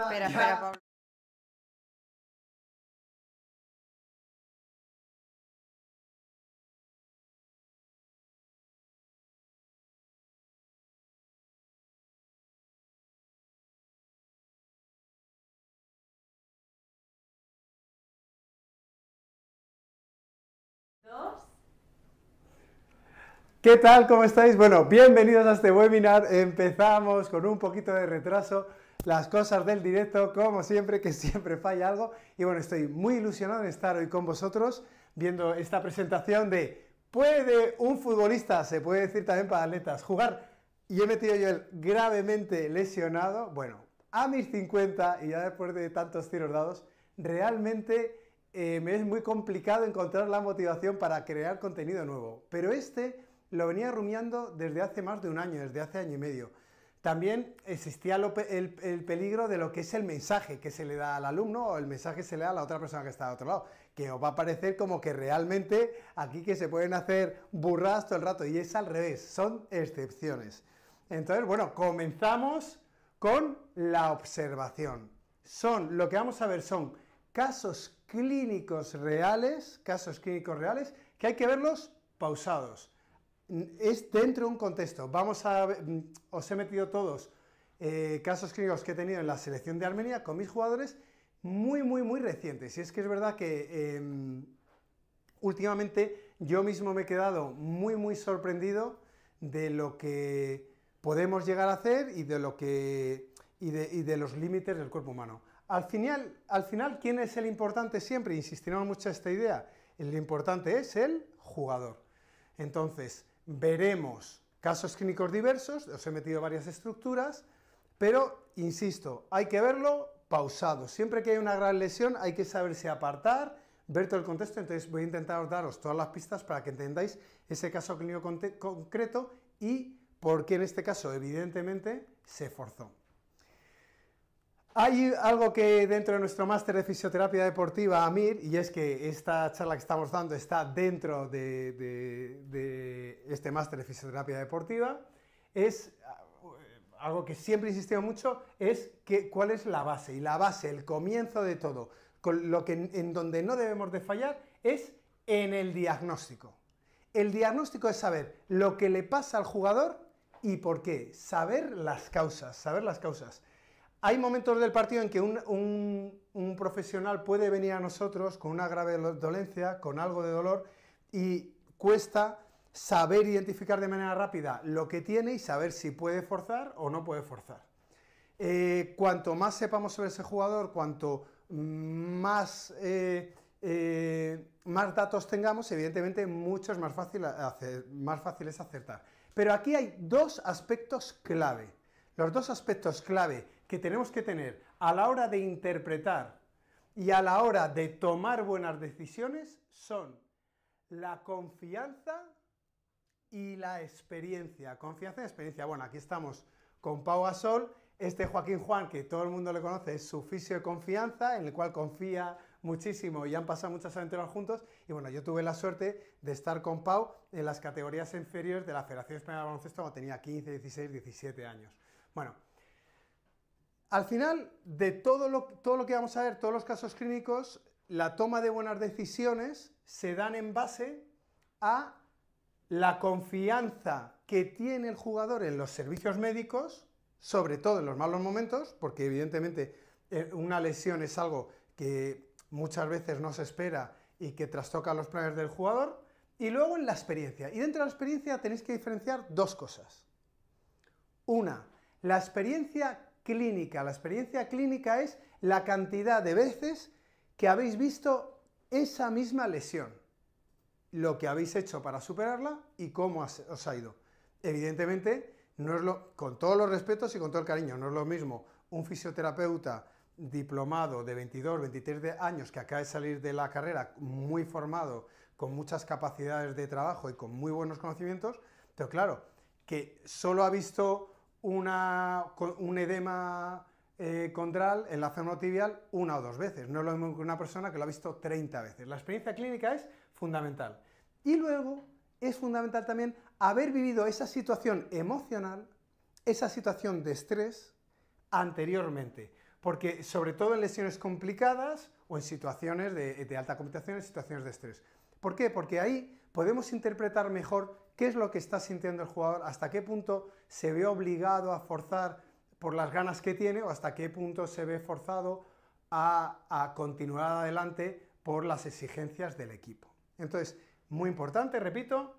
Espera, espera, Pablo. ¿Qué tal? ¿Cómo estáis? Bueno, bienvenidos a este webinar. Empezamos con un poquito de retraso. Las cosas del directo, como siempre, que siempre falla algo. Y bueno, estoy muy ilusionado en estar hoy con vosotros viendo esta presentación de ¿puede un futbolista, se puede decir también para atletas, jugar? Y he metido yo el gravemente lesionado. Bueno, a mis 50 y ya después de tantos tiros dados, realmente me es muy complicado encontrar la motivación para crear contenido nuevo. Pero lo venía rumiando desde hace más de un año, desde hace año y medio. También existía el peligro de lo que es el mensaje que se le da al alumno o el mensaje que se le da a la otra persona que está al otro lado, que os va a parecer como que realmente aquí que se pueden hacer burradas todo el rato, y es al revés, son excepciones. Entonces, bueno, comenzamos con la observación. Lo que vamos a ver son casos clínicos reales que hay que verlos pausados. Es dentro de un contexto. Os he metido todos casos clínicos que he tenido en la selección de Armenia con mis jugadores muy recientes. Y es que es verdad que últimamente yo mismo me he quedado muy sorprendido de lo que podemos llegar a hacer y de los límites del cuerpo humano. Al final, ¿quién es el importante siempre? Insistiremos mucho en esta idea. El importante es el jugador. Entonces, veremos casos clínicos diversos, os he metido varias estructuras, pero, insisto, hay que verlo pausado. Siempre que hay una gran lesión hay que saberse apartar, ver todo el contexto. Entonces voy a intentar daros todas las pistas para que entendáis ese caso clínico concreto y por qué en este caso, evidentemente, se forzó. Hay algo que dentro de nuestro máster de fisioterapia deportiva, AMIR, y es que esta charla que estamos dando está dentro de este máster de fisioterapia deportiva, es algo que siempre he insistido mucho, es cuál es la base, y la base, el comienzo de todo, en donde no debemos de fallar, es en el diagnóstico. El diagnóstico es saber lo que le pasa al jugador y por qué, saber las causas. Hay momentos del partido en que un profesional puede venir a nosotros con una grave dolencia, con algo de dolor, y cuesta saber identificar de manera rápida lo que tiene y saber si puede forzar o no puede forzar. Cuanto más sepamos sobre ese jugador, cuanto más datos tengamos, evidentemente mucho es más fácil es acertar. Pero aquí hay dos aspectos clave. Los dos aspectos clave que tenemos que tener a la hora de interpretar y a la hora de tomar buenas decisiones son la confianza y la experiencia. Confianza y experiencia. Bueno, aquí estamos con Pau Gasol, Joaquín Juan, que todo el mundo le conoce, es su fisio de confianza, en el cual confía muchísimo y han pasado muchas aventuras juntos. Y bueno, yo tuve la suerte de estar con Pau en las categorías inferiores de la Federación Española de Baloncesto cuando tenía 15, 16, 17 años. Bueno, al final de todo lo que vamos a ver, todos los casos clínicos, la toma de buenas decisiones se dan en base a la confianza que tiene el jugador en los servicios médicos, sobre todo en los malos momentos, porque evidentemente una lesión es algo que muchas veces no se espera y que trastoca los planes del jugador, y luego en la experiencia. Y dentro de la experiencia tenéis que diferenciar dos cosas. Una, la experiencia clínica. La experiencia clínica es la cantidad de veces que habéis visto esa misma lesión, lo que habéis hecho para superarla y cómo os ha ido. Evidentemente, con todos los respetos y con todo el cariño, no es lo mismo un fisioterapeuta diplomado de 22, 23 años que acaba de salir de la carrera, muy formado, con muchas capacidades de trabajo y con muy buenos conocimientos, pero claro, que solo ha visto un edema condral en la zona tibial una o dos veces. No es lo mismo que una persona que lo ha visto 30 veces. La experiencia clínica es fundamental. Y luego es fundamental también haber vivido esa situación emocional, esa situación de estrés anteriormente. porque sobre todo en lesiones complicadas o en situaciones de alta competición, en situaciones de estrés. ¿Por qué? Porque ahí podemos interpretar mejor qué es lo que está sintiendo el jugador, hasta qué punto se ve obligado a forzar por las ganas que tiene o hasta qué punto se ve forzado a continuar adelante por las exigencias del equipo. Entonces, muy importante, repito,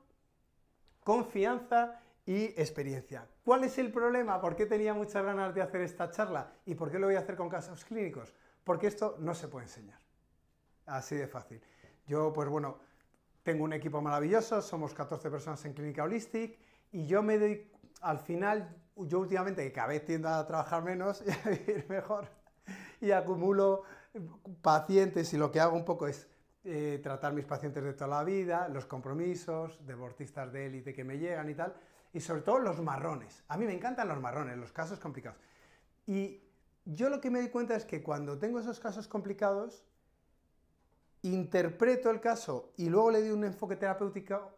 confianza y experiencia. ¿Cuál es el problema? ¿Por qué tenía muchas ganas de hacer esta charla? ¿Y por qué lo voy a hacer con casos clínicos? Porque esto no se puede enseñar. Así de fácil. Yo, pues bueno, tengo un equipo maravilloso, somos 14 personas en Clínica Holistic y yo me doy, al final, yo últimamente que cada vez tiendo a trabajar menos y a vivir mejor y acumulo pacientes y lo que hago un poco es tratar mis pacientes de toda la vida, los compromisos, deportistas de élite que me llegan y tal, y sobre todo los marrones. A mí me encantan los marrones, los casos complicados. Y yo lo que me doy cuenta es que cuando tengo esos casos complicados, interpreto el caso y luego le doy un enfoque terapéutico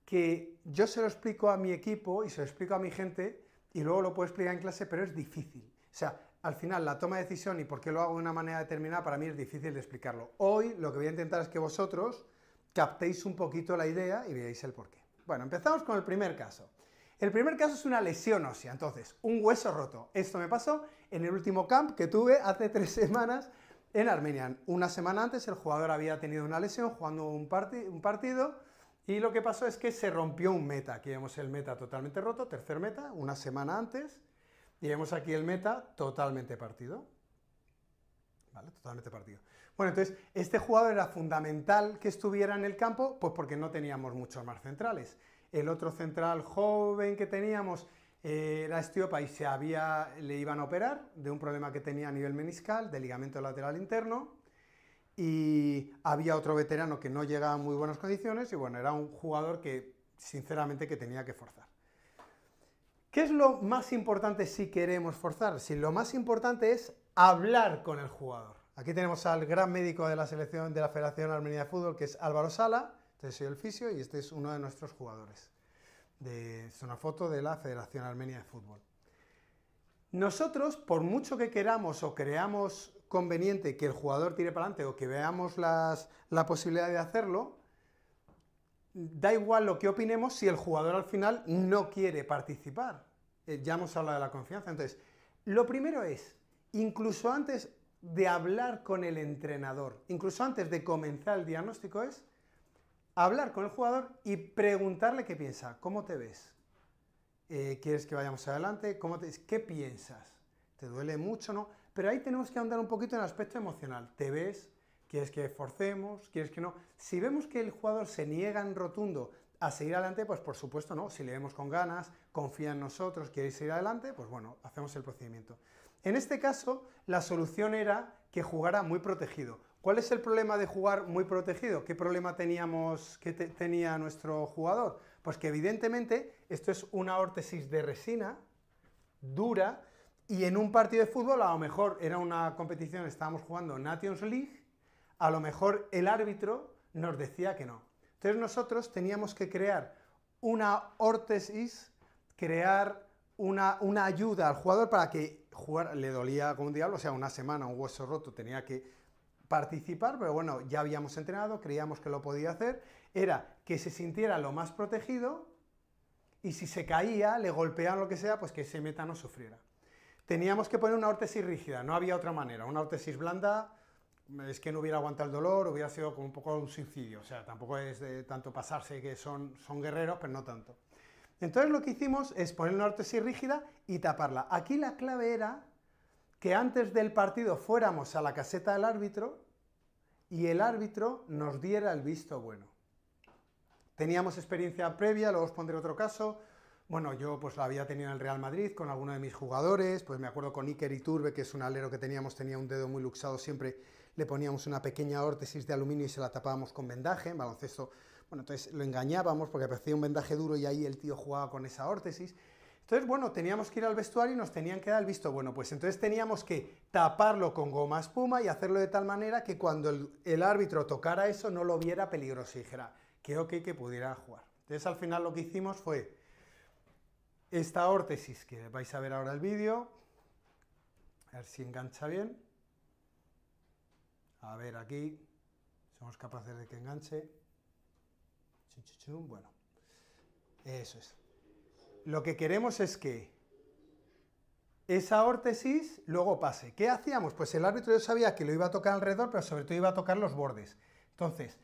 que yo se lo explico a mi equipo y se lo explico a mi gente y luego lo puedo explicar en clase, pero es difícil. O sea, al final la toma de decisión y por qué lo hago de una manera determinada para mí es difícil de explicarlo. Hoy lo que voy a intentar es que vosotros captéis un poquito la idea y veáis el porqué. Bueno, empezamos con el primer caso. El primer caso es una lesión ósea, entonces, un hueso roto. Esto me pasó en el último camp que tuve hace 3 semanas en Armenia. Una semana antes el jugador había tenido una lesión jugando un partido y lo que pasó es que se rompió un meta. Aquí vemos el meta totalmente roto, tercer meta, una semana antes. Y vemos aquí el meta totalmente partido. ¿Vale? Totalmente partido. Bueno, entonces, este jugador era fundamental que estuviera en el campo, pues porque no teníamos muchos más centrales. El otro central joven que teníamos era Estiopa y le iban a operar de un problema que tenía a nivel meniscal, de ligamento lateral interno. Y había otro veterano que no llegaba en muy buenas condiciones y bueno, era un jugador que, sinceramente, que tenía que forzar. ¿Qué es lo más importante si queremos forzar? Si lo más importante es hablar con el jugador. Aquí tenemos al gran médico de la selección de la Federación Armenia de Fútbol, que es Álvaro Sala. Este soy el fisio y este es uno de nuestros jugadores. Es una foto de la Federación Armenia de Fútbol. Nosotros, por mucho que queramos o creamos conveniente que el jugador tire para adelante o que veamos la posibilidad de hacerlo, da igual lo que opinemos si el jugador al final no quiere participar. Ya hemos hablado de la confianza. Entonces, lo primero es, incluso antes de hablar con el entrenador, incluso antes de comenzar el diagnóstico, es hablar con el jugador y preguntarle qué piensa, cómo te ves, ¿quieres que vayamos adelante? ¿Qué piensas? ¿Te duele mucho? ¿No? Pero ahí tenemos que andar un poquito en el aspecto emocional. ¿Te ves? ¿Quieres que forcemos? ¿Quieres que no? Si vemos que el jugador se niega en rotundo a seguir adelante, pues por supuesto no. Si le vemos con ganas, confía en nosotros, quiere seguir adelante, pues bueno, hacemos el procedimiento. En este caso, la solución era que jugara muy protegido. ¿Cuál es el problema de jugar muy protegido? ¿Qué problema tenía nuestro jugador? Pues que evidentemente esto es una órtesis de resina dura y en un partido de fútbol, a lo mejor era una competición, estábamos jugando Nations League, a lo mejor el árbitro nos decía que no. Entonces nosotros teníamos que crear una órtesis, crear una ayuda al jugador para que jugar, le dolía como un diablo, o sea, una semana, un hueso roto, tenía que participar, pero bueno, ya habíamos entrenado, creíamos que lo podía hacer, era que se sintiera lo más protegido y si se caía, le golpeaban lo que sea, pues que ese meta no sufriera. Teníamos que poner una órtesis rígida, no había otra manera, una órtesis blanda es que no hubiera aguantado el dolor, hubiera sido como un poco un suicidio, o sea, tampoco es de tanto pasarse que son guerreros, pero no tanto. Entonces lo que hicimos es poner una órtesis rígida y taparla. Aquí la clave era que antes del partido fuéramos a la caseta del árbitro y el árbitro nos diera el visto bueno. Teníamos experiencia previa, luego os pondré otro caso. Bueno, yo pues la había tenido en el Real Madrid con alguno de mis jugadores, pues me acuerdo con Iker Iturbe, que es un alero que teníamos, tenía un dedo muy luxado, siempre le poníamos una pequeña órtesis de aluminio y se la tapábamos con vendaje, en baloncesto, bueno, entonces lo engañábamos porque parecía un vendaje duro y ahí el tío jugaba con esa órtesis. Entonces, bueno, teníamos que ir al vestuario y nos tenían que dar el visto bueno, pues entonces teníamos que taparlo con goma espuma y hacerlo de tal manera que cuando el árbitro tocara eso no lo viera peligroso y dijera que ok, que pudiera jugar. Entonces al final lo que hicimos fue esta órtesis, que vais a ver ahora el vídeo, A ver si engancha bien. A ver aquí. Somos capaces de que enganche. Bueno. Eso es. Lo que queremos es que esa órtesis luego pase. ¿Qué hacíamos? Pues el árbitro yo sabía que lo iba a tocar alrededor, pero sobre todo iba a tocar los bordes. Entonces,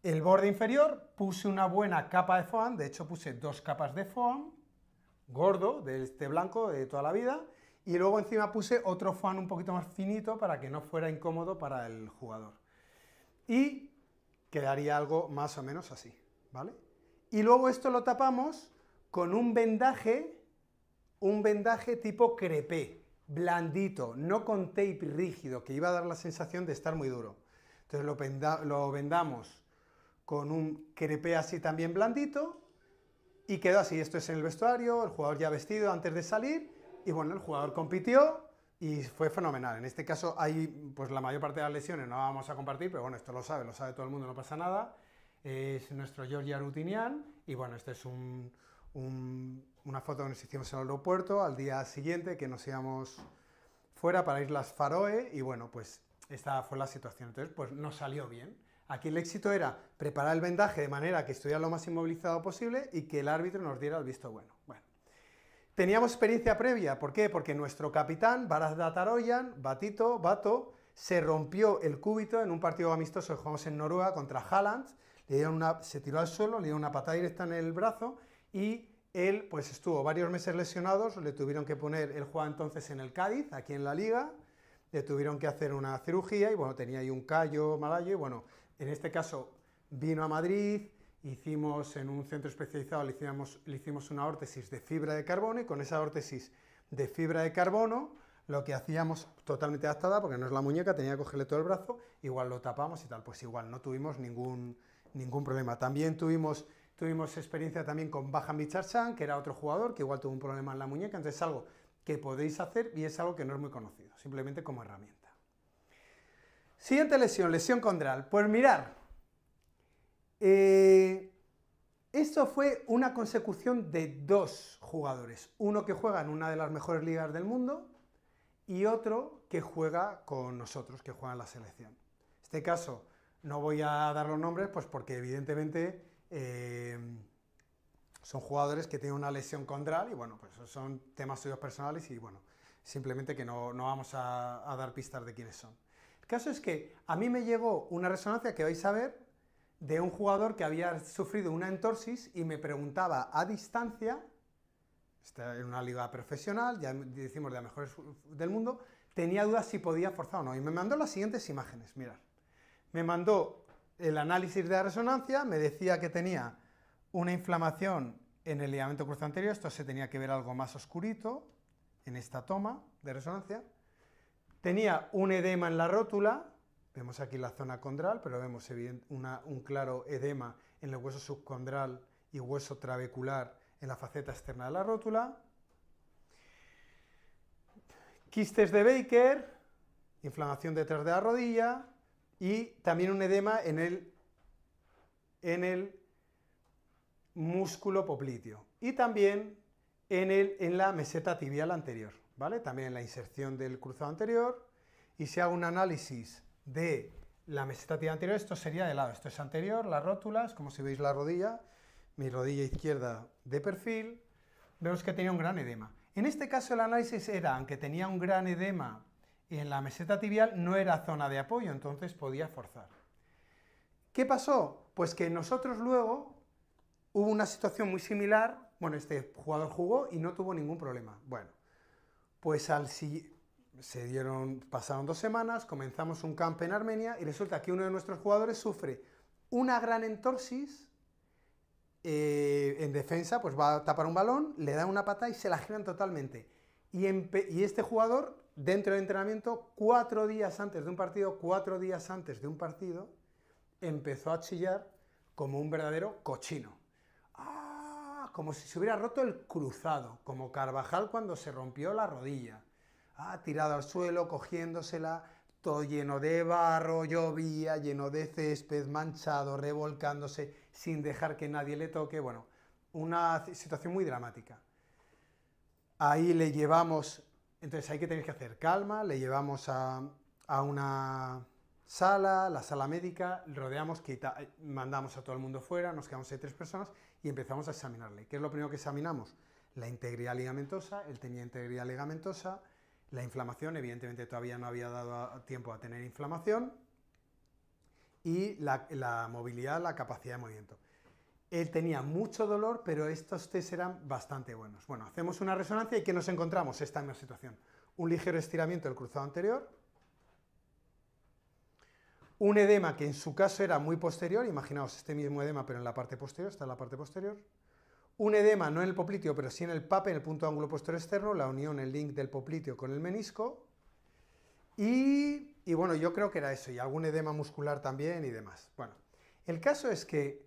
el borde inferior puse una buena capa de foam, de hecho puse 2 capas de foam, gordo, de este blanco de toda la vida, y luego encima puse otro foam un poquito más finito para que no fuera incómodo para el jugador. Y quedaría algo más o menos así, ¿vale? Y luego esto lo tapamos con un vendaje tipo crepé, blandito, no con tape rígido, que iba a dar la sensación de estar muy duro. Entonces lo vendamos con un crepé así también blandito, y quedó así. Esto es en el vestuario, el jugador ya vestido antes de salir, y bueno, el jugador compitió, y fue fenomenal. En este caso, hay, pues la mayor parte de las lesiones no vamos a compartir, pero bueno, esto lo sabe todo el mundo, no pasa nada. Es nuestro Georgi Arutinian, y bueno, esta es una foto que nos hicimos en el aeropuerto al día siguiente, que nos íbamos fuera para Islas Faroe, y bueno, pues esta fue la situación. Entonces, pues nos salió bien. Aquí el éxito era preparar el vendaje de manera que estuviera lo más inmovilizado posible y que el árbitro nos diera el visto bueno. Bueno, teníamos experiencia previa, ¿por qué? Porque nuestro capitán, Bharat Dataroyan, Bato, se rompió el cúbito en un partido amistoso que jugamos en Noruega contra Haaland, se tiró al suelo, le dio una patada directa en el brazo y él pues estuvo varios meses lesionados, le tuvieron que poner, él jugaba entonces en el Cádiz, aquí en la Liga, le tuvieron que hacer una cirugía y bueno, tenía ahí un callo malayo y bueno, en este caso vino a Madrid, hicimos en un centro especializado, le hicimos una órtesis de fibra de carbono y con esa órtesis de fibra de carbono lo que hacíamos totalmente adaptada, porque no es la muñeca, tenía que cogerle todo el brazo, igual lo tapamos y tal, pues igual no tuvimos ningún problema. También tuvimos experiencia también con Bahan Bicharchan, que era otro jugador que igual tuvo un problema en la muñeca, entonces es algo que podéis hacer y es algo que no es muy conocido, simplemente como herramienta. Siguiente lesión condral. Pues mirar, esto fue una consecución de 2 jugadores, uno que juega en una de las mejores ligas del mundo y otro que juega con nosotros, que juega en la selección. En este caso no voy a dar los nombres, pues porque evidentemente son jugadores que tienen una lesión condral y bueno, pues son temas suyos personales y bueno, simplemente que no vamos a dar pistas de quiénes son. El caso es que a mí me llegó una resonancia que vais a ver de un jugador que había sufrido una entorsis y me preguntaba a distancia, está en una liga profesional, ya decimos de las mejores del mundo, tenía dudas si podía forzar o no y me mandó las siguientes imágenes, mirad. Me mandó el análisis de la resonancia, me decía que tenía una inflamación en el ligamento cruzado anterior, esto se tenía que ver algo más oscurito en esta toma de resonancia. Tenía un edema en la rótula, vemos aquí la zona condral, pero vemos un claro edema en el hueso subcondral y hueso trabecular en la faceta externa de la rótula. Quistes de Baker, inflamación detrás de la rodilla y también un edema en el músculo popliteo y también en la meseta tibial anterior, ¿vale? También en la inserción del cruzado anterior, y si hago un análisis de la meseta tibial anterior, esto sería de lado, esto es anterior, las rótulas, como si veis la rodilla, mi rodilla izquierda de perfil, vemos que tenía un gran edema. En este caso el análisis era, aunque tenía un gran edema en la meseta tibial, no era zona de apoyo, entonces podía forzar. ¿Qué pasó? Pues que nosotros luego hubo una situación muy similar, bueno, este jugador jugó y no tuvo ningún problema. Bueno, pues pasaron 2 semanas, comenzamos un camp en Armenia y resulta que uno de nuestros jugadores sufre una gran entorsis en defensa, pues va a tapar un balón, le da una patada y se la giran totalmente. Y este jugador, dentro del entrenamiento, 4 días antes de un partido, empezó a chillar como un verdadero cochino. Como si se hubiera roto el cruzado, como Carvajal cuando se rompió la rodilla. Tirado al suelo, cogiéndosela, todo lleno de barro, llovía, lleno de césped, manchado, revolcándose, sin dejar que nadie le toque. Bueno, una situación muy dramática. Ahí le llevamos Entonces hay que tener que hacer calma, le llevamos a una sala, la sala médica, rodeamos, mandamos a todo el mundo fuera, nos quedamos ahí 3 personas y empezamos a examinarle. ¿Qué es lo primero que examinamos? La integridad ligamentosa, él tenía integridad ligamentosa, la inflamación, evidentemente todavía no había dado tiempo a tener inflamación, y la movilidad, la capacidad de movimiento. Él tenía mucho dolor, pero estos test eran bastante buenos. Bueno, hacemos una resonancia y ¿qué nos encontramos? Esta misma situación. Un ligero estiramiento del cruzado anterior, un edema que en su caso era muy posterior, imaginaos este mismo edema pero en la parte posterior, está en la parte posterior, un edema no en el popliteo pero sí en el PAPE, en el punto de ángulo posterior externo, la unión, el link del popliteo con el menisco, y bueno, yo creo que era eso, y algún edema muscular también y demás. Bueno, el caso es que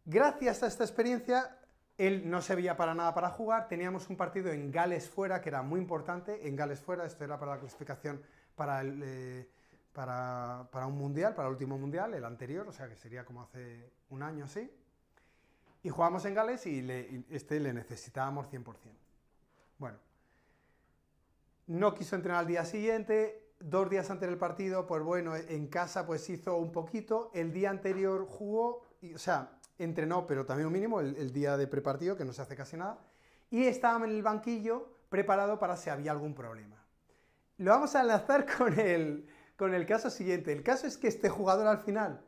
gracias a esta experiencia él no se veía para nada para jugar, teníamos un partido en Gales fuera que era muy importante, en Gales fuera, esto era para la clasificación para un mundial, para el último mundial, el anterior, o sea que sería como hace un año así, y jugamos en Gales y le necesitábamos 100%. Bueno, no quiso entrenar al día siguiente, 2 días antes del partido, pues bueno, en casa pues hizo un poquito, el día anterior jugó, o sea, entrenó, pero también un mínimo, el día de prepartido, que no se hace casi nada, y estaba en el banquillo preparado para si había algún problema. Lo vamos a enlazar con el caso siguiente. El caso es que este jugador al final,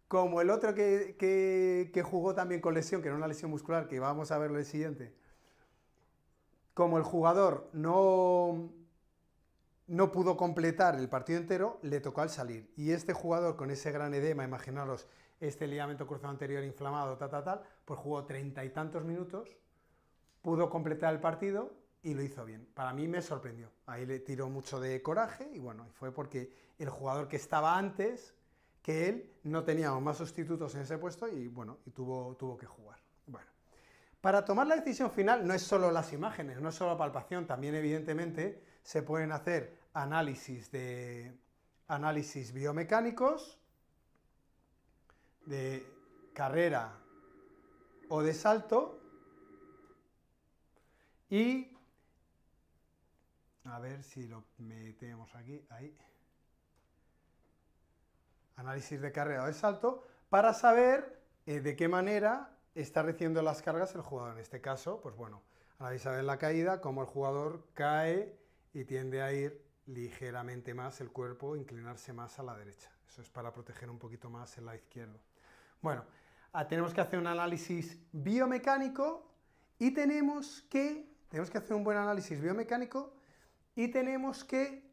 como el otro que jugó también con lesión, que era una lesión muscular, que vamos a verlo el siguiente, como el jugador no pudo completar el partido entero, le tocó al salir. Y este jugador con ese gran edema, imaginaros, este ligamento cruzado anterior inflamado, pues jugó 30 y tantos minutos, pudo completar el partido y lo hizo bien. Para mí me sorprendió. Ahí le tiró mucho de coraje y bueno, fue porque el jugador que estaba antes que él no tenía más sustitutos en ese puesto y bueno, y tuvo que jugar. Bueno, para tomar la decisión final no es solo las imágenes, no es solo la palpación, también evidentemente se pueden hacer análisis biomecánicos, de carrera o de salto, y a ver si lo metemos aquí, ahí, análisis de carrera o de salto, para saber de qué manera está recibiendo las cargas el jugador. En este caso, pues bueno, analizar en la caída cómo el jugador cae y tiende a ir ligeramente más el cuerpo, inclinarse más a la derecha. Eso es para proteger un poquito más el lado izquierdo. Bueno, tenemos que hacer un análisis biomecánico y tenemos que hacer un buen análisis biomecánico y tenemos que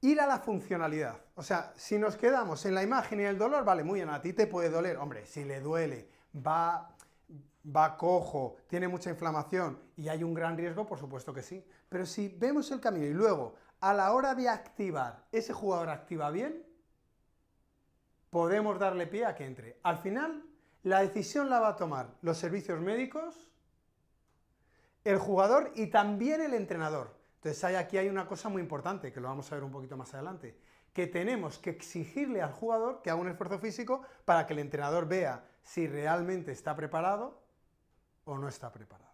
ir a la funcionalidad. O sea, si nos quedamos en la imagen y el dolor, vale, muy bien, a ti te puede doler. Hombre, si le duele, va cojo, tiene mucha inflamación y hay un gran riesgo, por supuesto que sí. Pero si vemos el camino y luego, a la hora de activar, ese jugador activa bien, podemos darle pie a que entre. Al final, la decisión la va a tomar los servicios médicos, el jugador y también el entrenador. Entonces aquí hay una cosa muy importante, que lo vamos a ver un poquito más adelante, que tenemos que exigirle al jugador que haga un esfuerzo físico para que el entrenador vea si realmente está preparado o no está preparado.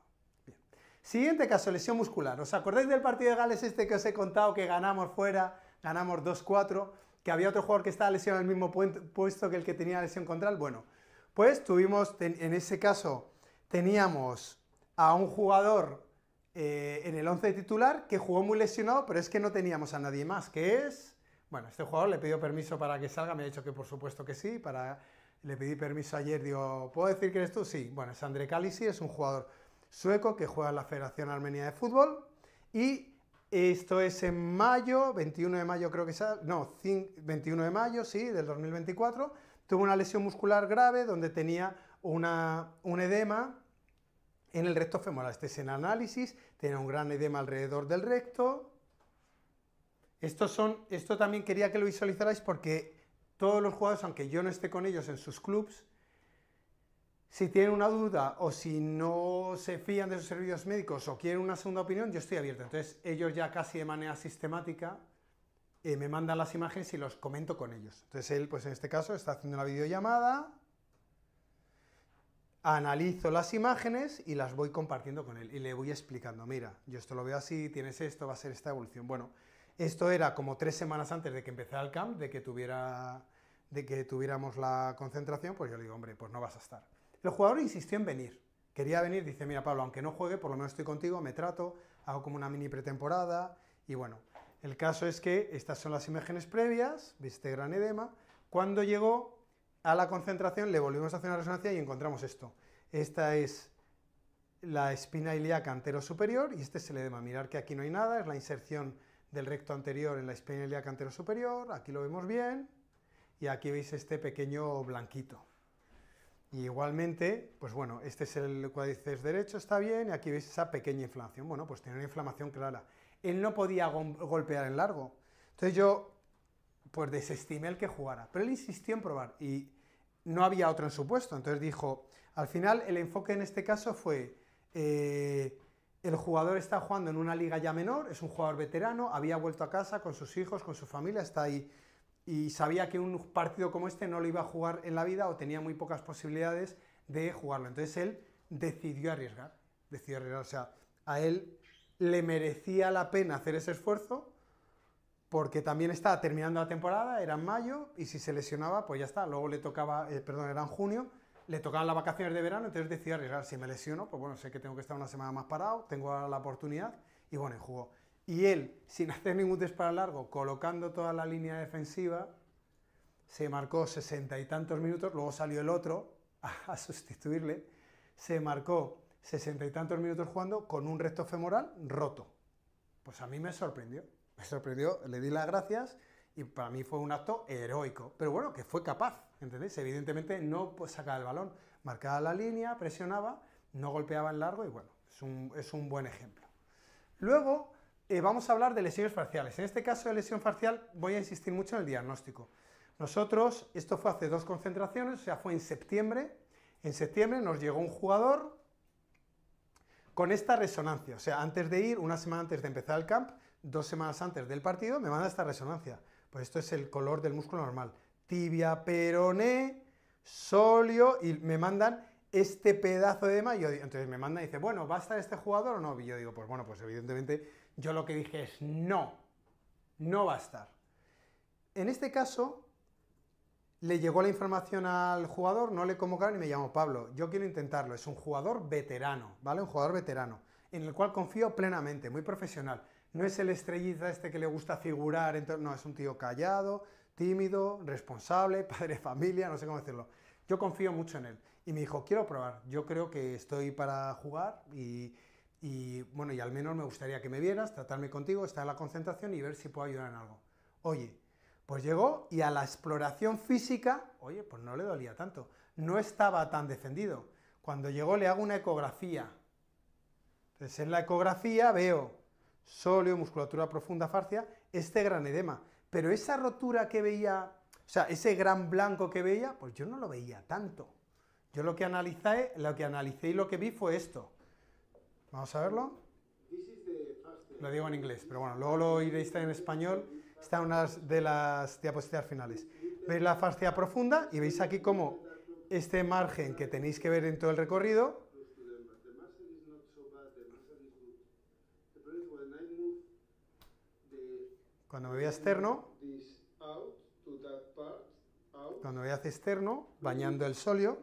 Bien. Siguiente caso, lesión muscular. ¿Os acordáis del partido de Gales este que os he contado que ganamos fuera, ganamos 2-4, que había otro jugador que estaba lesionado en el mismo puesto que el que tenía lesión contral? Bueno, pues en ese caso teníamos a un jugador en el 11 titular que jugó muy lesionado, pero es que no teníamos a nadie más, que es... Bueno, este jugador le pidió permiso para que salga, me ha dicho que por supuesto que sí, le pedí permiso ayer, digo, ¿puedo decir que eres tú? Sí, bueno, es André Kalisi, es un jugador sueco que juega en la Federación Armenia de Fútbol, y esto es en mayo, 21 de mayo creo que sea, no, 21 de mayo, sí, del 2024, tuvo una lesión muscular grave donde tenía un edema en el recto femoral. Este es en análisis, tiene un gran edema alrededor del recto. Esto también quería que lo visualizarais porque todos los jugadores, aunque yo no esté con ellos en sus clubs, si tienen una duda o si no se fían de sus servicios médicos o quieren una segunda opinión, yo estoy abierto. Entonces ellos ya casi de manera sistemática me mandan las imágenes y los comento con ellos. Entonces él, pues en este caso, está haciendo una videollamada. analizo las imágenes y las voy compartiendo con él y le voy explicando, mira, yo esto lo veo así, tienes esto, va a ser esta evolución. Bueno, esto era como 3 semanas antes de que empezara el camp, de que tuviéramos la concentración, pues yo le digo, hombre, pues no vas a estar. El jugador insistió en venir, quería venir, dice, mira Pablo, aunque no juegue, por lo menos estoy contigo, me trato, hago como una mini pretemporada, y bueno, el caso es que estas son las imágenes previas, viste gran edema. Cuando llegó a la concentración le volvimos a hacer una resonancia y encontramos esto. Esta es la espina ilíaca antero superior y este es el edema. Mirad que aquí no hay nada, es la inserción del recto anterior en la espina ilíaca antero superior, aquí lo vemos bien, y aquí veis este pequeño blanquito. Y igualmente, pues bueno, este es el cuádriceps derecho, está bien, y aquí veis esa pequeña inflamación. Bueno, pues tiene una inflamación clara. Él no podía golpear en largo. Entonces yo, pues desestimé el que jugara. Pero él insistió en probar y no había otro en su puesto. Entonces dijo, al final el enfoque en este caso fue, el jugador está jugando en una liga ya menor, es un jugador veterano, había vuelto a casa con sus hijos, con su familia, está ahí. Y sabía que un partido como este no lo iba a jugar en la vida o tenía muy pocas posibilidades de jugarlo. Entonces él decidió arriesgar, o sea, a él le merecía la pena hacer ese esfuerzo porque también estaba terminando la temporada, era en mayo, y si se lesionaba, pues ya está, luego le tocaba, era en junio, le tocaban las vacaciones de verano, entonces decidió arriesgar. Si me lesiono, pues bueno, sé que tengo que estar una semana más parado, tengo la oportunidad, y bueno, jugó. Y él, sin hacer ningún disparo largo, colocando toda la línea defensiva, se marcó 60 y tantos minutos, luego salió el otro a sustituirle, se marcó 60 y tantos minutos jugando con un recto femoral roto. Pues a mí me sorprendió, le di las gracias y para mí fue un acto heroico, pero bueno, que fue capaz, ¿entendéis? Evidentemente no sacaba el balón, marcaba la línea, presionaba, no golpeaba en largo y bueno, es un buen ejemplo. Luego vamos a hablar de lesiones faciales. En este caso de lesión facial voy a insistir mucho en el diagnóstico. Nosotros, esto fue hace 2 concentraciones, o sea, fue en septiembre nos llegó un jugador con esta resonancia, o sea, antes de ir, una semana antes de empezar el camp, 2 semanas antes del partido, me manda esta resonancia. Pues esto es el color del músculo normal. Tibia, peroné, sóleo, y me mandan este pedazo de edema, y entonces me mandan y dice, bueno, ¿va a estar este jugador o no? Y yo digo, pues bueno, pues evidentemente yo lo que dije es no va a estar. En este caso, le llegó la información al jugador, no le convocaron y me llamó Pablo, yo quiero intentarlo, es un jugador veterano, ¿vale? Un jugador veterano, en el cual confío plenamente, muy profesional. No es el estrellita este que le gusta figurar, no, es un tío callado, tímido, responsable, padre de familia, no sé cómo decirlo. Yo confío mucho en él. Y me dijo, quiero probar, yo creo que estoy para jugar y bueno, y al menos me gustaría que me vieras, tratarme contigo, estar en la concentración y ver si puedo ayudar en algo. Oye, pues llegó y a la exploración física, oye, pues no le dolía tanto, no estaba tan defendido. Cuando llegó le hago una ecografía. Entonces en la ecografía veo sóleo, musculatura profunda fascia, este gran edema. Pero esa rotura que veía, o sea, ese gran blanco que veía, pues yo no lo veía tanto. Yo lo que analicé y lo que vi fue esto. Vamos a verlo. Lo digo en inglés, pero bueno, luego lo oiréis en español. Está en una de las diapositivas finales. Veis la fascia profunda y veis aquí como este margen que tenéis que ver en todo el recorrido. Cuando me voy a externo, bañando el sóleo,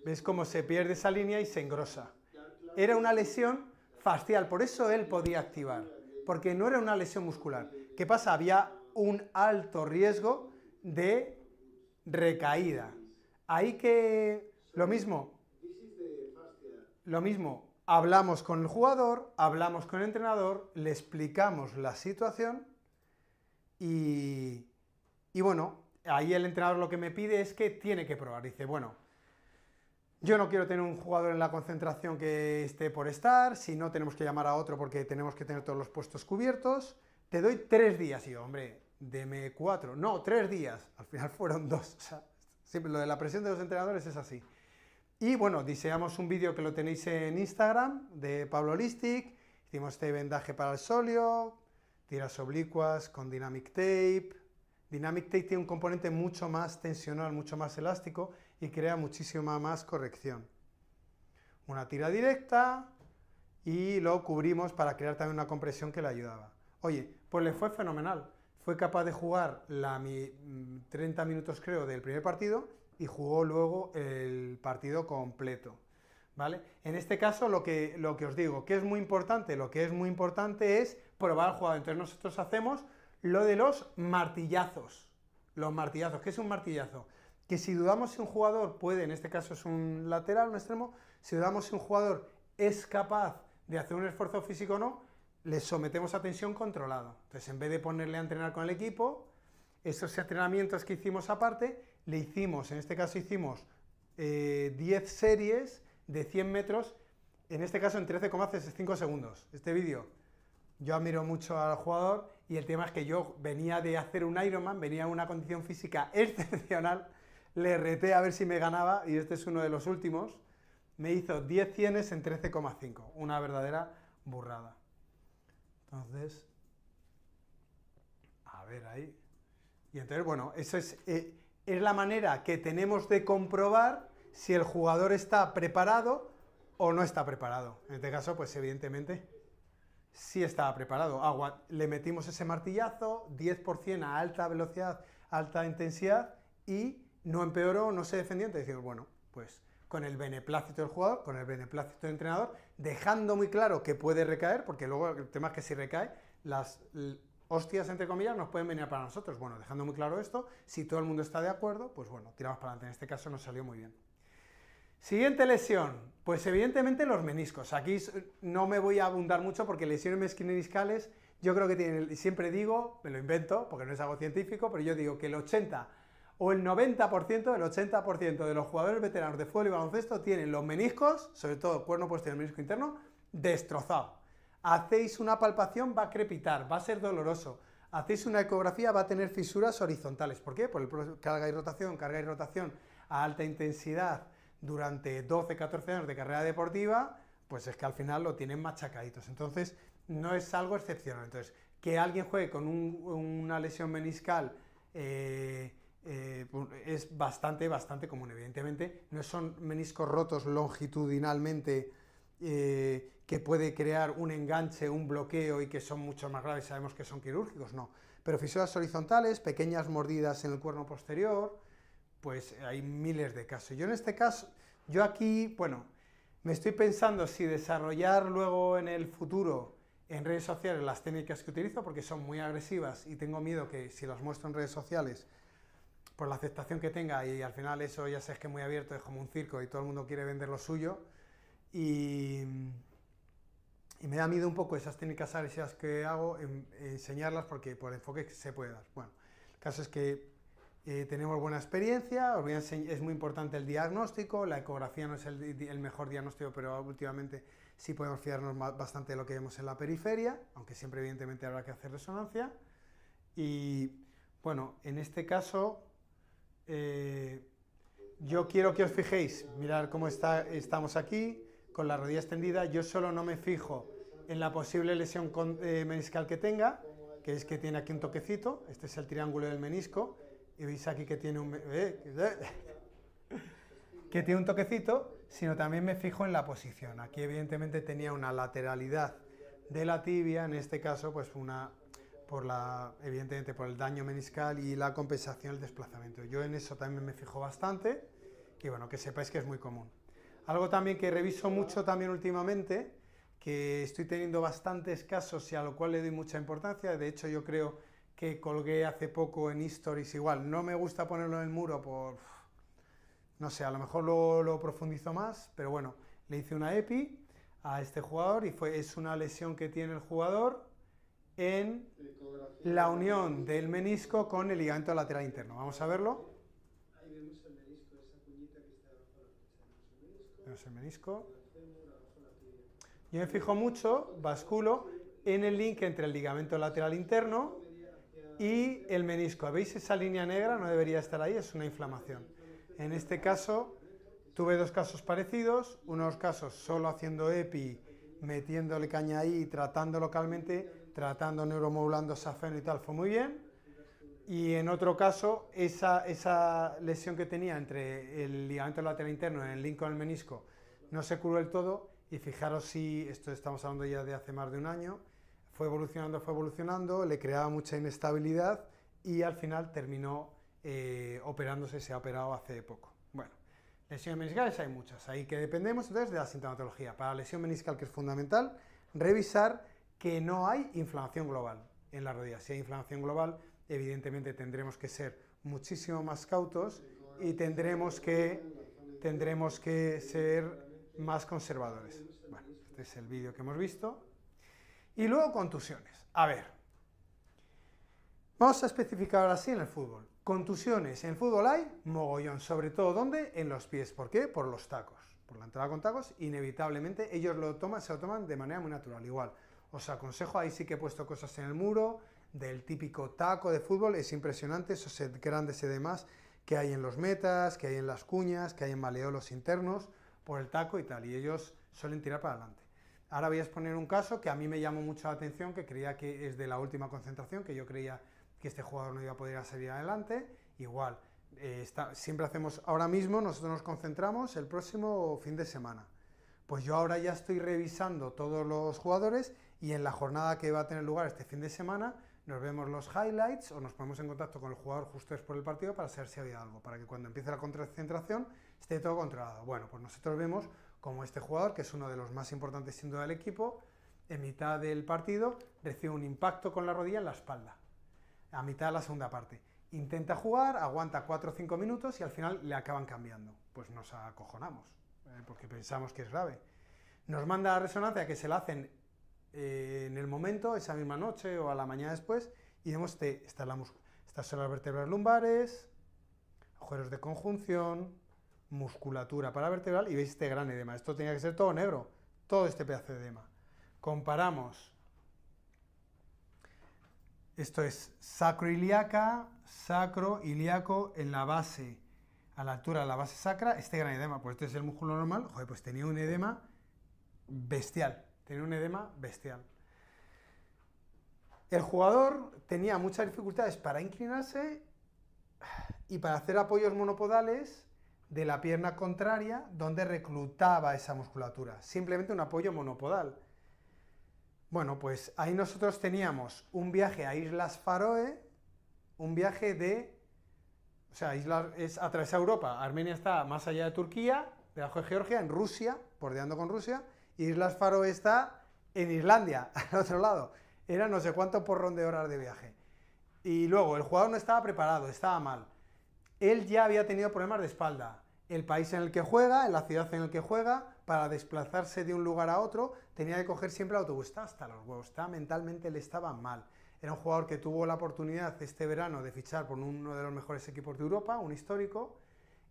¿veis cómo se pierde esa línea y se engrosa? Era una lesión fascial, por eso él podía activar, porque no era una lesión muscular. ¿Qué pasa? Había un alto riesgo de recaída. Ahí que lo mismo, hablamos con el jugador, hablamos con el entrenador, le explicamos la situación y bueno, ahí el entrenador lo que me pide es que tiene que probar. Dice, bueno, yo no quiero tener un jugador en la concentración que esté por estar, si no tenemos que llamar a otro porque tenemos que tener todos los puestos cubiertos, te doy 3 días. Y yo, hombre, deme 4, no, 3 días, al final fueron 2, o sea, siempre lo de la presión de los entrenadores es así. Y bueno, diseñamos un vídeo que lo tenéis en Instagram, de Pablo Holistic, hicimos este vendaje para el sóleo, tiras oblicuas con Dynamic Tape, Dynamic Tape tiene un componente mucho más tensional, mucho más elástico y crea muchísima más corrección. Una tira directa y lo cubrimos para crear también una compresión que le ayudaba. Oye, pues le fue fenomenal. Fue capaz de jugar 30 minutos, creo, del primer partido y jugó luego el partido completo. ¿Vale? En este caso, lo que os digo, ¿qué es muy importante? Lo que es muy importante es probar al jugador. Entonces nosotros hacemos lo de los martillazos. Los martillazos. ¿Qué es un martillazo? Que si dudamos si un jugador puede, en este caso es un lateral, un extremo, si dudamos si un jugador es capaz de hacer un esfuerzo físico o no, le sometemos a tensión controlada. Entonces, en vez de ponerle a entrenar con el equipo, esos entrenamientos que hicimos aparte, le hicimos, en este caso hicimos 10 series de 100 metros, en este caso en 13,5 segundos. Este vídeo, yo admiro mucho al jugador y el tema es que yo venía de hacer un Ironman, venía en una condición física excepcional, le reté a ver si me ganaba y este es uno de los últimos, me hizo 10 cienes en 13,5, una verdadera burrada. Entonces, a ver ahí. Y entonces, bueno, eso es la manera que tenemos de comprobar si el jugador está preparado o no está preparado. En este caso, pues evidentemente sí estaba preparado. Le metimos ese martillazo, 10% a alta velocidad, alta intensidad y no empeoró, no se defendió. Entonces decimos, bueno, pues con el beneplácito del jugador, con el beneplácito del entrenador, dejando muy claro que puede recaer, porque luego el tema es que si recae, las hostias, entre comillas, nos pueden venir para nosotros. Bueno, dejando muy claro esto, si todo el mundo está de acuerdo, pues bueno, tiramos para adelante. En este caso nos salió muy bien. Siguiente lesión, pues evidentemente los meniscos. Aquí no me voy a abundar mucho porque lesiones meniscales, yo creo que tienen, siempre digo, me lo invento porque no es algo científico, pero yo digo que el 80 o el 90%, el 80% de los jugadores veteranos de fútbol y baloncesto tienen los meniscos, sobre todo cuerno posterior y menisco interno, destrozado. Hacéis una palpación, va a crepitar, va a ser doloroso. Hacéis una ecografía, va a tener fisuras horizontales. ¿Por qué? Por el carga y rotación a alta intensidad durante 12, 14 años de carrera deportiva, pues es que al final lo tienen machacaditos. Entonces, no es algo excepcional. Entonces, que alguien juegue con una lesión meniscal es bastante común. Evidentemente, no son meniscos rotos longitudinalmente que puede crear un enganche, un bloqueo y que son mucho más graves, sabemos que son quirúrgicos, no. Pero fisuras horizontales, pequeñas mordidas en el cuerno posterior, pues hay miles de casos. Yo en este caso, yo aquí, bueno, me estoy pensando si desarrollar luego en el futuro en redes sociales las técnicas que utilizo, porque son muy agresivas y tengo miedo que si las muestro en redes sociales, por la aceptación que tenga, y al final eso ya sabes que es muy abierto, es como un circo y todo el mundo quiere vender lo suyo, y me da miedo un poco esas técnicas agresivas que hago, enseñarlas porque por enfoque se puede dar. Bueno, el caso es que tenemos buena experiencia, es muy importante el diagnóstico, la ecografía no es el mejor diagnóstico, pero últimamente sí podemos fiarnos bastante de lo que vemos en la periferia, aunque siempre evidentemente habrá que hacer resonancia. Y bueno, en este caso yo quiero que os fijéis, mirad cómo estamos aquí, con la rodilla extendida. Yo solo no me fijo en la posible lesión meniscal que tenga, que es que tiene aquí un toquecito, este es el triángulo del menisco, y veis aquí que tiene que tiene un toquecito, sino también me fijo en la posición. Aquí evidentemente tenía una lateralidad de la tibia, en este caso pues evidentemente por el daño meniscal y la compensación del desplazamiento. Yo en eso también me fijo bastante y bueno, que sepáis que es muy común. Algo también que reviso mucho también últimamente, que estoy teniendo bastantes casos y a lo cual le doy mucha importancia, de hecho yo creo que colgué hace poco en Stories igual, no me gusta ponerlo en el muro por, no sé, a lo mejor lo profundizo más, pero bueno, le hice una EPI a este jugador y es una lesión que tiene el jugador en la unión del menisco con el ligamento lateral interno. Vamos a verlo. Ahí vemos el menisco, esa cuñita que está abajo de la flecha. Vemos el menisco. Yo me fijo mucho, basculo, en el link entre el ligamento lateral interno y el menisco. ¿Veis esa línea negra? No debería estar ahí, es una inflamación. En este caso, tuve dos casos parecidos, unos casos solo haciendo EPI, metiéndole caña ahí, tratando localmente, tratando neuromodulando safeno y tal, fue muy bien. Y en otro caso, esa lesión que tenía entre el ligamento lateral interno en el link con el menisco no se curó del todo, y fijaros si, esto estamos hablando ya de hace más de un año, fue evolucionando, le creaba mucha inestabilidad y al final terminó operándose, se ha operado hace poco. Bueno, lesiones meniscales hay muchas, ahí que dependemos entonces de la sintomatología. Para la lesión meniscal, que es fundamental, revisar que no hay inflamación global en la rodilla. Si hay inflamación global, evidentemente tendremos que ser muchísimo más cautos y tendremos que ser más conservadores. Bueno, este es el vídeo que hemos visto. Y luego contusiones. A ver, vamos a especificar ahora sí en el fútbol. Contusiones en el fútbol hay mogollón, sobre todo ¿dónde? En los pies. ¿Por qué? Por los tacos. Por la entrada con tacos, inevitablemente ellos se lo toman de manera muy natural. Igual, os aconsejo, ahí sí que he puesto cosas en el muro, del típico taco de fútbol, es impresionante esos grandes edemas que hay en los metas, que hay en las cuñas, que hay en maleolos internos, por el taco y tal, y ellos suelen tirar para adelante. Ahora voy a exponer un caso que a mí me llamó mucho la atención, que creía que es de la última concentración, que yo creía que este jugador no iba a poder salir adelante. Igual, siempre hacemos, ahora mismo nosotros nos concentramos el próximo fin de semana. Pues yo ahora ya estoy revisando todos los jugadores y en la jornada que va a tener lugar este fin de semana nos vemos los highlights o nos ponemos en contacto con el jugador justo después del partido para saber si había algo, para que cuando empiece la concentración esté todo controlado. Bueno, pues nosotros vemos como este jugador, que es uno de los más importantes sin duda del equipo, en mitad del partido recibe un impacto con la rodilla en la espalda, a mitad de la segunda parte. Intenta jugar, aguanta 4 o 5 minutos y al final le acaban cambiando. Pues nos acojonamos, porque pensamos que es grave. Nos manda la resonancia, que se la hacen en el momento, esa misma noche o a la mañana después, y vemos que estas son las vértebras lumbares, agujeros de conjunción, musculatura paravertebral, y veis este gran edema. Esto tenía que ser todo negro, todo este pedazo de edema. Comparamos, esto es sacroiliaca, sacroiliaco en la base, a la altura de la base sacra, este gran edema. Pues este es el músculo normal, joder, pues tenía un edema bestial. El jugador tenía muchas dificultades para inclinarse y para hacer apoyos monopodales de la pierna contraria, donde reclutaba esa musculatura. Simplemente un apoyo monopodal. Bueno, pues ahí nosotros teníamos un viaje a Islas Faroe, un viaje de... O sea, es atravesar Europa. Armenia está más allá de Turquía, debajo de Georgia, en Rusia, bordeando con Rusia. Islas Faroe está en Islandia, al otro lado. Era no sé cuánto porrón de horas de viaje. Y luego, el jugador no estaba preparado, estaba mal. Él ya había tenido problemas de espalda. El país en el que juega, en la ciudad en la que juega, para desplazarse de un lugar a otro, tenía que coger siempre el autobús. Estaba hasta los huevos, mentalmente le estaba mal. Era un jugador que tuvo la oportunidad este verano de fichar por uno de los mejores equipos de Europa, un histórico,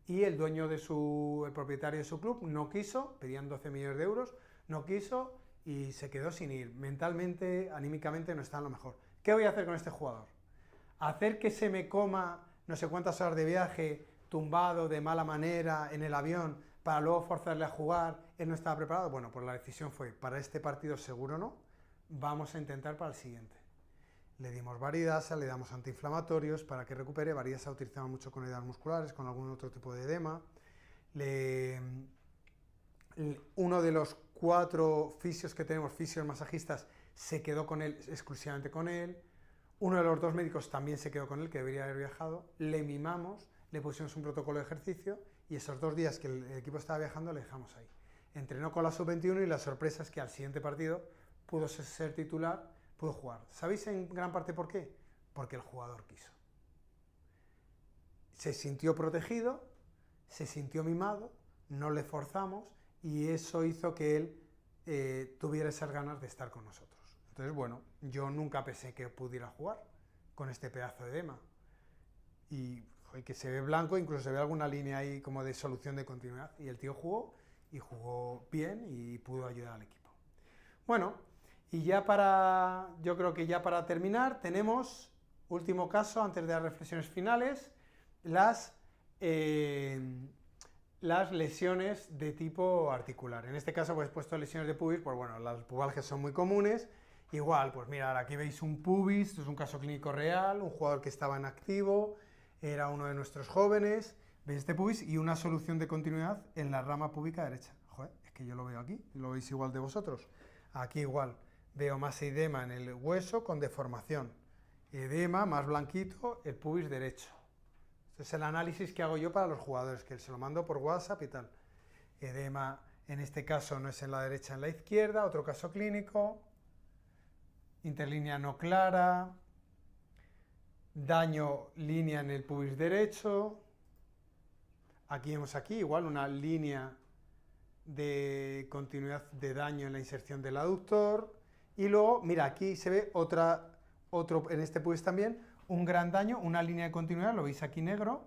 y el dueño el propietario de su club no quiso, pedían 12 millones de euros, no quiso y se quedó sin ir. Mentalmente, anímicamente no está en lo mejor. ¿Qué voy a hacer con este jugador? ¿Hacer que se me coma no sé cuántas horas de viaje, tumbado de mala manera en el avión, para luego forzarle a jugar? Él no estaba preparado. Bueno, pues la decisión fue, para este partido seguro no, vamos a intentar para el siguiente. Le dimos varidasa, le damos antiinflamatorios para que recupere. Varidasa utilizamos mucho con heridas musculares, con algún otro tipo de edema. Uno de los 4 fisios que tenemos, fisios masajistas, se quedó con él, exclusivamente con él. Uno de los 2 médicos también se quedó con él, que debería haber viajado. Le mimamos, le pusimos un protocolo de ejercicio y esos 2 días que el equipo estaba viajando le dejamos ahí. Entrenó con la sub-21 y la sorpresa es que al siguiente partido pudo ser titular, pudo jugar. ¿Sabéis en gran parte por qué? Porque el jugador quiso. Se sintió protegido, se sintió mimado, no le forzamos y eso hizo que él tuviera esas ganas de estar con nosotros. Entonces, bueno, yo nunca pensé que pudiera jugar con este pedazo de edema. Y que se ve blanco, incluso se ve alguna línea ahí como de solución de continuidad. Y el tío jugó, y jugó bien, y pudo ayudar al equipo. Bueno, y yo creo que ya para terminar, tenemos, último caso, antes de las reflexiones finales, las lesiones de tipo articular. En este caso, pues he puesto lesiones de pubis, pues bueno, las pubalgias son muy comunes Igual, pues mirad, aquí veis un pubis, esto es un caso clínico real, un jugador que estaba en activo, era uno de nuestros jóvenes, veis este pubis y una solución de continuidad en la rama púbica derecha. Joder, es que yo lo veo aquí, lo veis igual de vosotros. Aquí igual, veo más edema en el hueso con deformación. Edema, más blanquito, el pubis derecho. Este es el análisis que hago yo para los jugadores, que se lo mando por WhatsApp y tal. Edema, en este caso no es en la derecha, en la izquierda, otro caso clínico. Interlínea no clara, daño línea en el pubis derecho, aquí vemos igual una línea de continuidad de daño en la inserción del aductor, y luego, mira, aquí se ve otro en este pubis también, un gran daño, una línea de continuidad, lo veis aquí negro,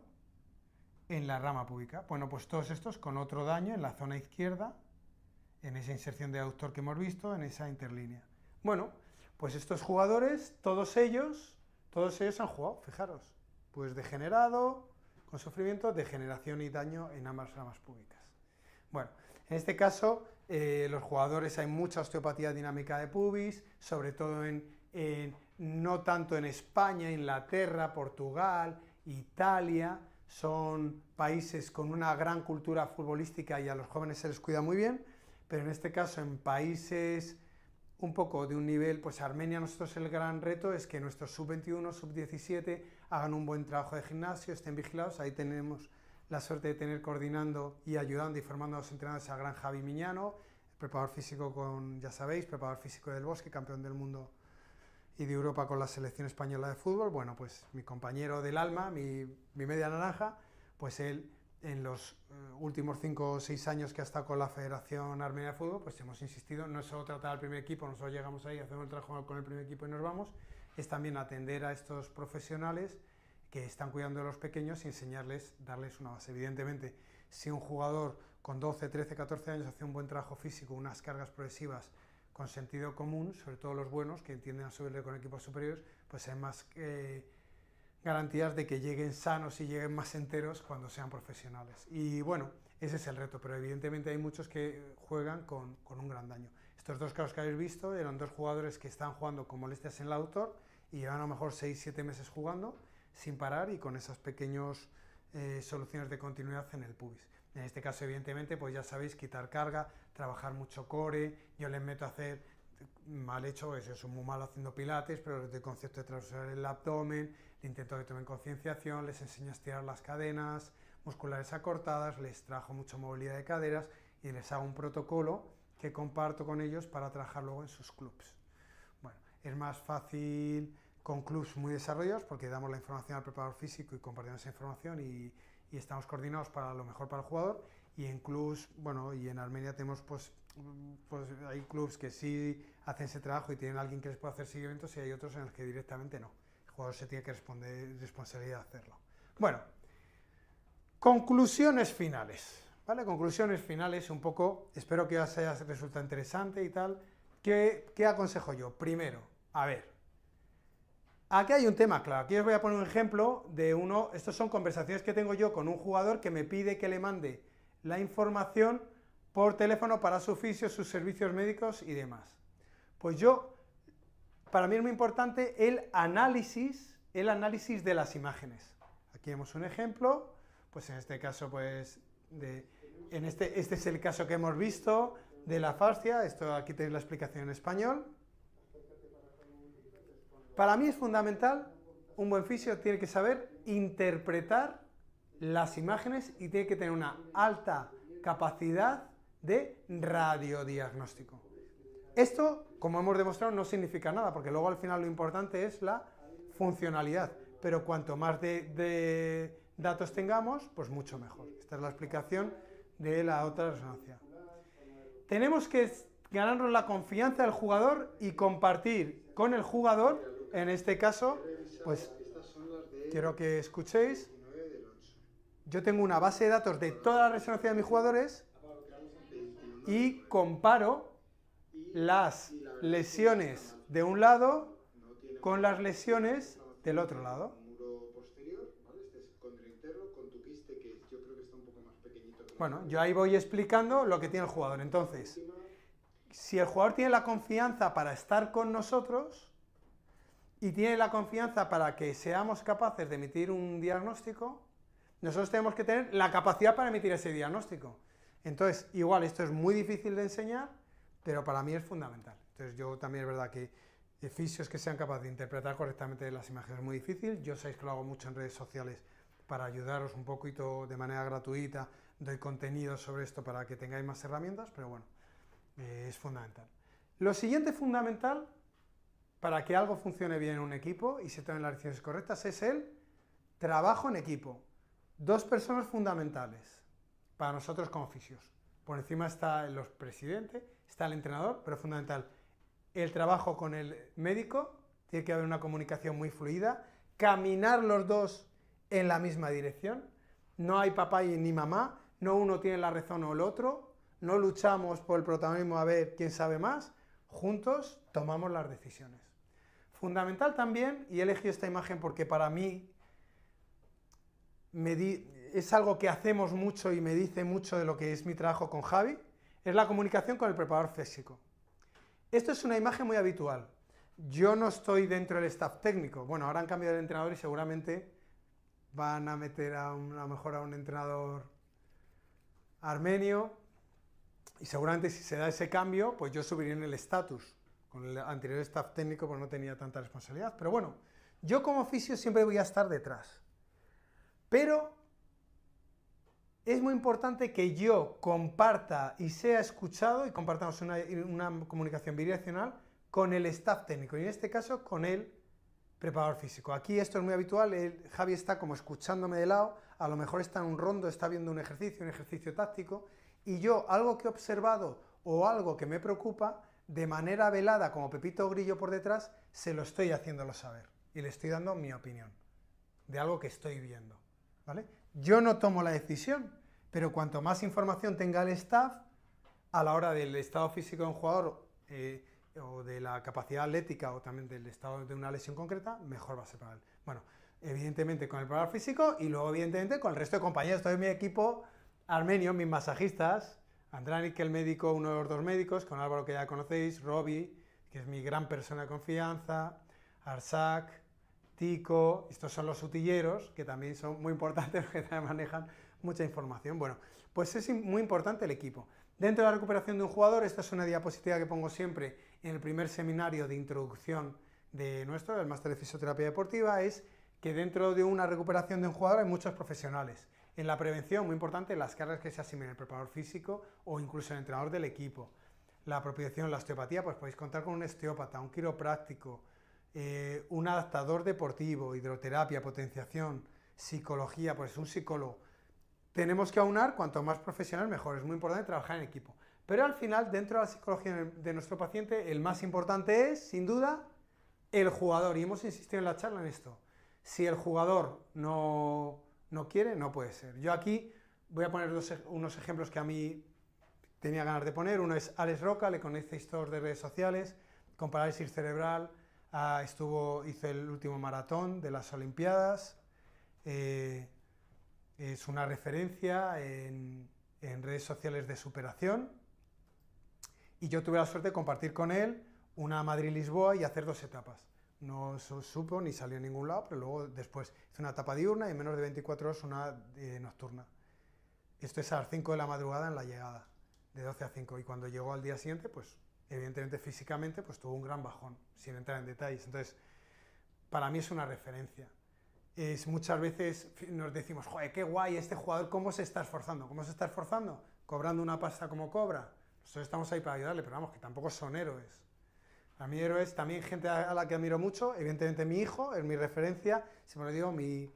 en la rama púbica. Bueno, pues todos estos con otro daño en la zona izquierda, en esa inserción de aductor que hemos visto, en esa interlínea. Bueno, pues estos jugadores, todos ellos han jugado, fijaros, pues degenerado, con sufrimiento, degeneración y daño en ambas ramas púbicas. Bueno, en este caso, los jugadores, hay mucha osteopatía dinámica de pubis, sobre todo no tanto en España, Inglaterra, Portugal, Italia, son países con una gran cultura futbolística y a los jóvenes se les cuida muy bien, pero en este caso en países un poco de un nivel, pues Armenia, nosotros el gran reto es que nuestros sub-21, sub-17 hagan un buen trabajo de gimnasio, estén vigilados. Ahí tenemos la suerte de tener coordinando y ayudando y formando a los entrenadores al gran Javi Miñano, preparador físico ya sabéis, preparador físico del Bosque, campeón del mundo y de Europa con la selección española de fútbol. Bueno, pues mi compañero del alma, mi media naranja, pues él en los últimos 5 o 6 años que ha estado con la Federación Armenia de Fútbol, pues hemos insistido, no es solo tratar al primer equipo, nosotros llegamos ahí, hacemos el trabajo con el primer equipo y nos vamos, es también atender a estos profesionales que están cuidando de los pequeños y enseñarles, darles una base. Evidentemente, si un jugador con 12, 13, 14 años hace un buen trabajo físico, unas cargas progresivas con sentido común, sobre todo los buenos, que entienden a subirle con equipos superiores, pues hay más garantías de que lleguen sanos y lleguen más enteros cuando sean profesionales. Y bueno, ese es el reto, pero evidentemente hay muchos que juegan con un gran daño. Estos dos casos que habéis visto eran dos jugadores que están jugando con molestias en el aductor y llevan a lo mejor 6-7 meses jugando sin parar y con esas pequeñas soluciones de continuidad en el pubis. En este caso, evidentemente, pues ya sabéis, quitar carga, trabajar mucho core, yo les meto a hacer mal hecho, eso es muy malo haciendo pilates, pero les doy concepto de transversar el abdomen, le intento que tomen concienciación, les enseño a estirar las cadenas musculares acortadas, les trabajo mucha movilidad de caderas y les hago un protocolo que comparto con ellos para trabajar luego en sus clubs. Bueno, es más fácil con clubs muy desarrollados porque damos la información al preparador físico y compartimos esa información y estamos coordinados para lo mejor para el jugador, y en clubs, bueno, y en Armenia tenemos pues hay clubs que sí hacen ese trabajo y tienen a alguien que les puede hacer seguimientos y hay otros en los que directamente no. El jugador se tiene que responsabilidad de hacerlo. Bueno, conclusiones finales, ¿vale? Conclusiones finales un poco, espero que os haya resultado interesante y tal. ¿Qué aconsejo yo? Primero, a ver, aquí hay un tema claro, aquí os voy a poner un ejemplo de uno, estos son conversaciones que tengo yo con un jugador que me pide que le mande la información por teléfono para su fisio, sus servicios médicos y demás. Pues para mí es muy importante el análisis de las imágenes. Aquí vemos un ejemplo, pues en este caso, pues, este es el caso que hemos visto de la fascia, aquí tenéis la explicación en español. Para mí es fundamental, un buen fisio tiene que saber interpretar las imágenes y tiene que tener una alta capacidad de radiodiagnóstico. Esto, como hemos demostrado, no significa nada, porque luego al final lo importante es la funcionalidad, pero cuanto más de datos tengamos, pues mucho mejor. Esta es la explicación de la otra resonancia. Tenemos que ganarnos la confianza del jugador y compartir con el jugador. En este caso, pues quiero que escuchéis. Yo tengo una base de datos de toda la resonancia de mis jugadores y comparo las lesiones de un lado con las lesiones del otro lado. Bueno, yo ahí voy explicando lo que tiene el jugador. Entonces, si el jugador tiene la confianza para estar con nosotros y tiene la confianza para que seamos capaces de emitir un diagnóstico, nosotros tenemos que tener la capacidad para emitir ese diagnóstico. Entonces, igual, esto es muy difícil de enseñar, pero para mí es fundamental. Entonces, yo también es verdad que fisios que sean capaces de interpretar correctamente las imágenes es muy difícil. Yo sabéis que lo hago mucho en redes sociales para ayudaros un poquito de manera gratuita, doy contenido sobre esto para que tengáis más herramientas, pero bueno, es fundamental. Lo siguiente fundamental para que algo funcione bien en un equipo y se tomen las decisiones correctas es el trabajo en equipo. Dos personas fundamentales para nosotros como fisios. Por encima está el presidente, está el entrenador, pero es fundamental el trabajo con el médico, tiene que haber una comunicación muy fluida, caminar los dos en la misma dirección, no hay papá ni mamá, no uno tiene la razón o el otro, no luchamos por el protagonismo a ver quién sabe más, juntos tomamos las decisiones. Fundamental también, y he elegido esta imagen porque para mí es algo que hacemos mucho y me dice mucho de lo que es mi trabajo con Javi, es la comunicación con el preparador físico. Esto es una imagen muy habitual. Yo no estoy dentro del staff técnico. Bueno, ahora han cambiado de entrenador y seguramente van a meter a lo mejor a un entrenador armenio y seguramente si se da ese cambio, pues yo subiría en el estatus. Con el anterior staff técnico pues no tenía tanta responsabilidad. Pero bueno, yo como fisio siempre voy a estar detrás. Pero es muy importante que yo comparta y sea escuchado y compartamos una comunicación bidireccional con el staff técnico y en este caso con el preparador físico. Aquí esto es muy habitual, Javi está como escuchándome de lado, a lo mejor está en un rondo, está viendo un ejercicio táctico y yo algo que he observado o algo que me preocupa, de manera velada como Pepito Grillo por detrás, se lo estoy haciéndolo saber y le estoy dando mi opinión de algo que estoy viendo, ¿vale? Yo no tomo la decisión, pero cuanto más información tenga el staff, a la hora del estado físico de un jugador o de la capacidad atlética o también del estado de una lesión concreta, mejor va a ser para él. Bueno, evidentemente con el preparador físico y luego evidentemente con el resto de compañeros. Todo mi equipo armenio, mis masajistas, Andranik, que el médico, uno de los dos médicos, con Álvaro que ya conocéis, Robbie, que es mi gran persona de confianza, Arsak, Tico, estos son los utilleros, que también son muy importantes, que también manejan mucha información. Bueno, pues es muy importante el equipo. Dentro de la recuperación de un jugador, esta es una diapositiva que pongo siempre en el primer seminario de introducción del máster de fisioterapia deportiva, es que dentro de una recuperación de un jugador hay muchos profesionales. En la prevención, muy importante, las cargas que se asignen el preparador físico o incluso el entrenador del equipo. La apropiación, la osteopatía, pues podéis contar con un osteópata, un quiropráctico, un adaptador deportivo, hidroterapia, potenciación, psicología, pues un psicólogo. Tenemos que aunar, cuanto más profesional mejor, es muy importante trabajar en equipo. Pero al final, dentro de la psicología de nuestro paciente, el más importante es, sin duda, el jugador. Y hemos insistido en la charla en esto. Si el jugador no quiere, no puede ser. Yo aquí voy a poner unos ejemplos que a mí tenía ganas de poner. Uno es Alex Roca, le conocéis todos de redes sociales, con parálisis cerebral, hizo el último maratón de las Olimpiadas, es una referencia en redes sociales de superación y yo tuve la suerte de compartir con él una Madrid-Lisboa y hacer 2 etapas. No supo ni salió en ningún lado, pero luego después hizo una etapa diurna y en menos de 24 horas una nocturna. Esto es a las 5 de la madrugada en la llegada, de 12 a 5, y cuando llegó al día siguiente, pues evidentemente físicamente pues tuvo un gran bajón, sin entrar en detalles. Entonces, para mí es una referencia. Muchas veces nos decimos, joder, qué guay este jugador, ¿cómo se está esforzando? ¿Cómo se está esforzando? Cobrando una pasta como cobra. Nosotros estamos ahí para ayudarle, pero vamos, que tampoco son héroes. A mí héroes, también gente a la que admiro mucho, evidentemente mi hijo, es mi referencia, siempre lo digo,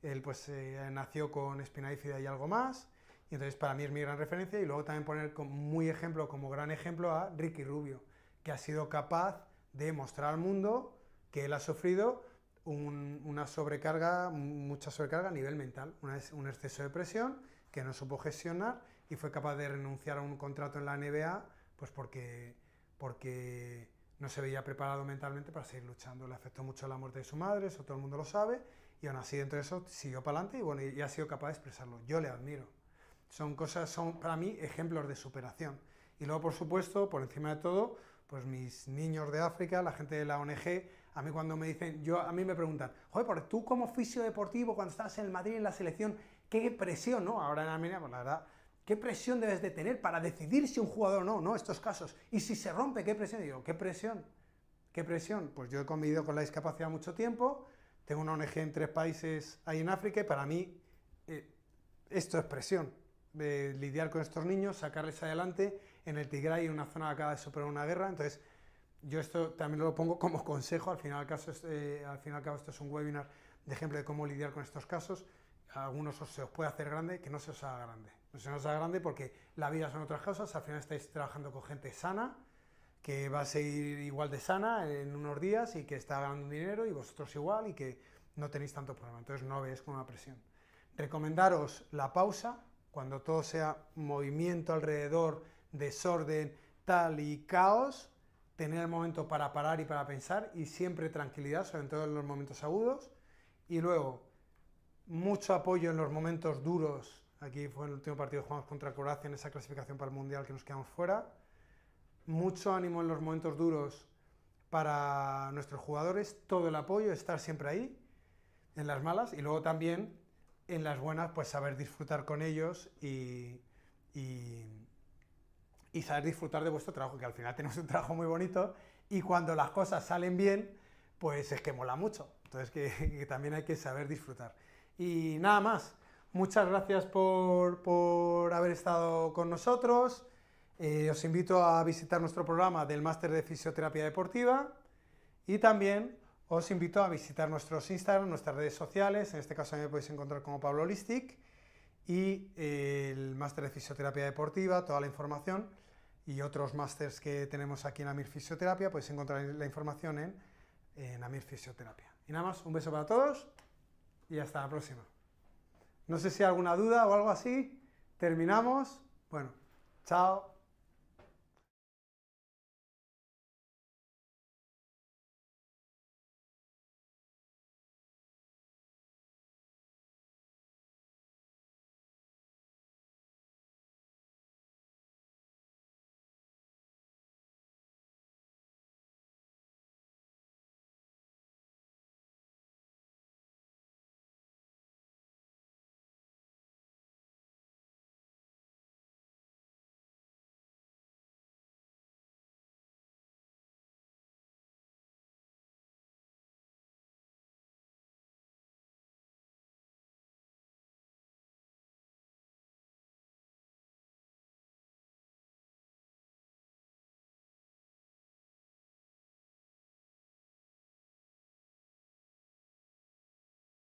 él pues nació con espina bífida y algo más, y entonces para mí es mi gran referencia, y luego también poner como gran ejemplo a Ricky Rubio, que ha sido capaz de mostrar al mundo que él ha sufrido mucha sobrecarga a nivel mental, un exceso de presión que no supo gestionar y fue capaz de renunciar a un contrato en la NBA pues porque no se veía preparado mentalmente para seguir luchando. Le afectó mucho la muerte de su madre, eso todo el mundo lo sabe, y aún así dentro de eso siguió para adelante y bueno, y ha sido capaz de expresarlo. Yo le admiro. Son para mí ejemplos de superación. Y luego, por supuesto, por encima de todo, pues mis niños de África, la gente de la ONG, a mí cuando me dicen, a mí me preguntan, joder, porque tú como fisio deportivo, cuando estabas en el Madrid en la selección, qué presión, ¿no? Ahora en Armenia, pues la verdad, qué presión debes de tener para decidir si un jugador o no, ¿no? Estos casos. Y si se rompe, ¿qué presión? Y digo, ¿qué presión? ¿Qué presión? Pues yo he convivido con la discapacidad mucho tiempo, tengo una ONG en 3 países ahí en África y para mí esto es presión, de lidiar con estos niños, sacarles adelante en el Tigray, en una zona que acaba de superar una guerra. Entonces, yo esto también lo pongo como consejo, al fin y al cabo esto es un webinar de ejemplo de cómo lidiar con estos casos. A algunos se os puede hacer grande, que no se os haga grande. No se os haga grande porque la vida son otras cosas, al final estáis trabajando con gente sana, que va a seguir igual de sana en unos días y que está ganando dinero y vosotros igual y que no tenéis tanto problema, entonces no veis como una presión. Recomendaros la pausa, cuando todo sea movimiento alrededor, desorden, tal y caos, tener el momento para parar y para pensar y siempre tranquilidad, sobre todo en los momentos agudos. Y luego, mucho apoyo en los momentos duros. Aquí fue el último partido que jugamos contra Croacia en esa clasificación para el Mundial que nos quedamos fuera. Mucho ánimo en los momentos duros para nuestros jugadores, todo el apoyo, estar siempre ahí, en las malas, y luego también en las buenas, pues saber disfrutar con ellos y saber disfrutar de vuestro trabajo, que al final tenemos un trabajo muy bonito y cuando las cosas salen bien, pues es que mola mucho. Entonces que también hay que saber disfrutar. Y nada más, muchas gracias por haber estado con nosotros. Os invito a visitar nuestro programa del Máster de Fisioterapia Deportiva y también os invito a visitar nuestros Instagram, nuestras redes sociales. En este caso me podéis encontrar como Pablo Holistic y el Máster de Fisioterapia Deportiva, toda la información y otros másters que tenemos aquí en Amir Fisioterapia, podéis encontrar la información en Amir Fisioterapia. Y nada más, un beso para todos y hasta la próxima. No sé si hay alguna duda o algo así. Terminamos. Bueno, chao.